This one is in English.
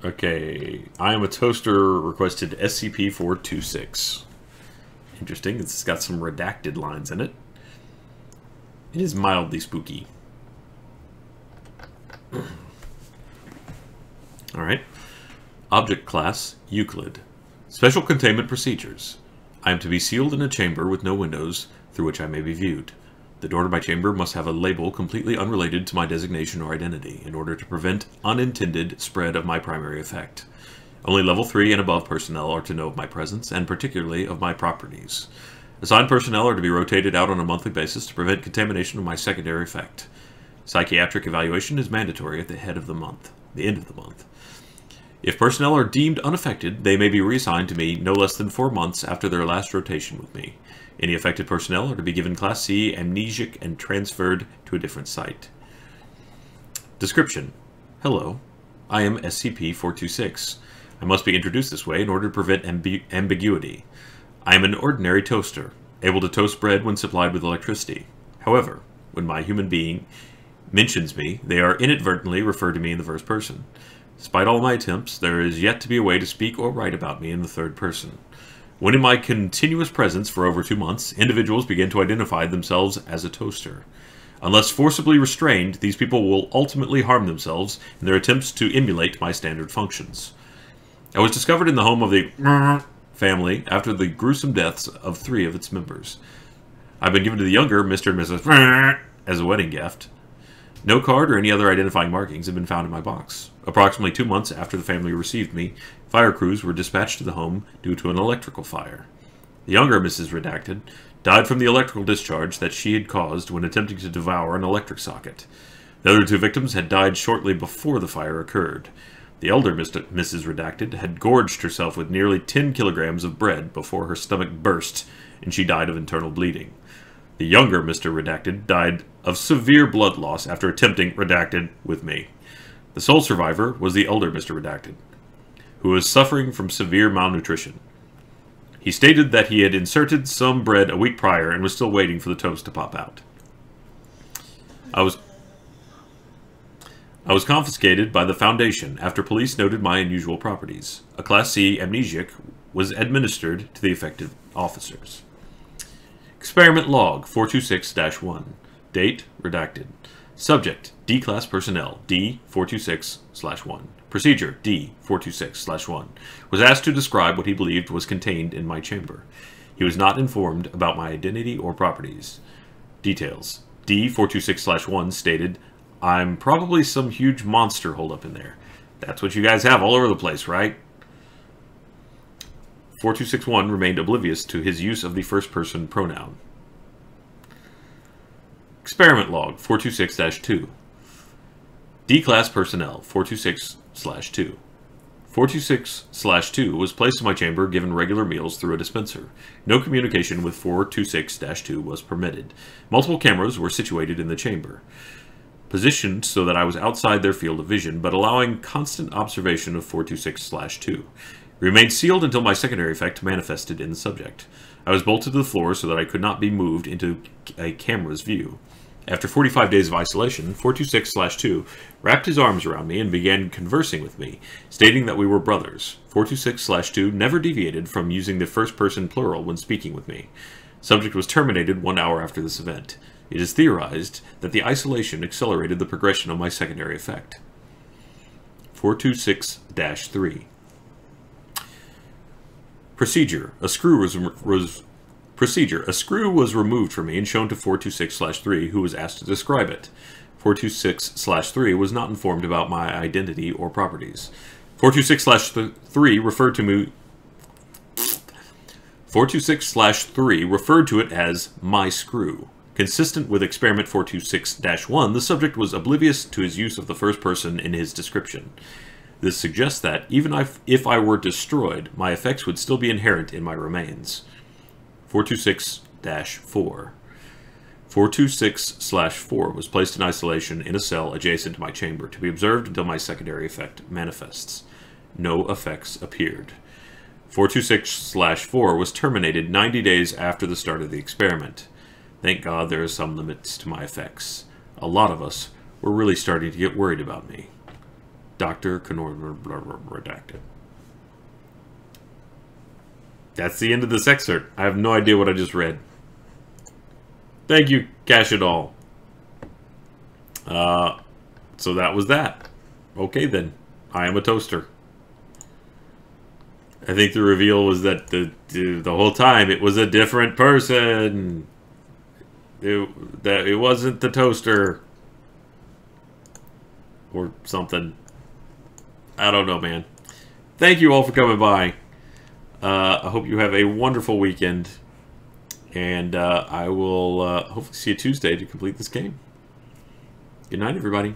Okay, I am a toaster requested SCP-426. Interesting, it's got some redacted lines in it. It is mildly spooky. Alright. Object Class, Euclid. Special Containment Procedures. I am to be sealed in a chamber with no windows through which I may be viewed. The door to my chamber must have a label completely unrelated to my designation or identity in order to prevent unintended spread of my primary effect. Only Level 3 and above personnel are to know of my presence, and particularly of my properties. Assigned personnel are to be rotated out on a monthly basis to prevent contamination of my secondary effect. Psychiatric evaluation is mandatory at the end of the month. If personnel are deemed unaffected, they may be reassigned to me no less than 4 months after their last rotation with me. Any affected personnel are to be given Class C amnesic and transferred to a different site. Description. Hello. I am SCP-426. I must be introduced this way in order to prevent ambiguity. I am an ordinary toaster, able to toast bread when supplied with electricity. However, when my human being mentions me, they are inadvertently referred to me in the first person. Despite all my attempts, there is yet to be a way to speak or write about me in the third person. When in my continuous presence for over 2 months, individuals begin to identify themselves as a toaster. Unless forcibly restrained, these people will ultimately harm themselves in their attempts to emulate my standard functions. I was discovered in the home of the family after the gruesome deaths of 3 of its members. I've been given to the younger Mr. and Mrs. as a wedding gift. No card or any other identifying markings have been found in my box. Approximately 2 months after the family received me, fire crews were dispatched to the home due to an electrical fire. The younger Mrs. Redacted died from the electrical discharge that she had caused when attempting to devour an electric socket. The other 2 victims had died shortly before the fire occurred. The elder Mrs. Redacted had gorged herself with nearly 10 kilograms of bread before her stomach burst and she died of internal bleeding. The younger Mr. Redacted died of severe blood loss after attempting Redacted with me. The sole survivor was the elder Mr. Redacted, who was suffering from severe malnutrition. He stated that he had inserted some bread a week prior and was still waiting for the toast to pop out. I was confiscated by the Foundation after police noted my unusual properties. A Class C amnesic was administered to the affected officers. Experiment Log 426-1. Date redacted. Subject D-Class Personnel D-426-1. Procedure D-426-1. Was asked to describe what he believed was contained in my chamber. He was not informed about my identity or properties. Details. D-426-1 stated, "I'm probably some huge monster holed up in there. That's what you guys have all over the place, right?" 4261 remained oblivious to his use of the first-person pronoun. Experiment Log 426-2. D-Class Personnel 426-2. 426-2 was placed in my chamber given regular meals through a dispenser. No communication with 426-2 was permitted. Multiple cameras were situated in the chamber, positioned so that I was outside their field of vision, but allowing constant observation of 426-2. Remained sealed until my secondary effect manifested in the subject. I was bolted to the floor so that I could not be moved into a camera's view. After 45 days of isolation, 426-2 wrapped his arms around me and began conversing with me, stating that we were brothers. 426-2 never deviated from using the first-person plural when speaking with me. Subject was terminated 1 hour after this event. It is theorized that the isolation accelerated the progression of my secondary effect. 426-3. Procedure. A screw was removed from me and shown to 426-3, who was asked to describe it. 426-3 was not informed about my identity or properties. 426-3 referred to me. 426-3 referred to it as my screw. Consistent with Experiment 426-1, the subject was oblivious to his use of the first person in his description. This suggests that, even if I were destroyed, my effects would still be inherent in my remains. 426-4. 426-4 was placed in isolation in a cell adjacent to my chamber to be observed until my secondary effect manifests. No effects appeared. 426-4 was terminated 90 days after the start of the experiment. Thank God there are some limits to my effects. A lot of us were really starting to get worried about me. Dr. Connor redacted. That's the end of this excerpt. I have no idea what I just read. Thank you, Cash It All. So that was that. Okay then. I am a toaster. I think the reveal was that the whole time it was a different person. It wasn't the toaster. Or something. I don't know, man. Thank you all for coming by. I hope you have a wonderful weekend. And I will hopefully see you Tuesday to complete this game. Good night, everybody.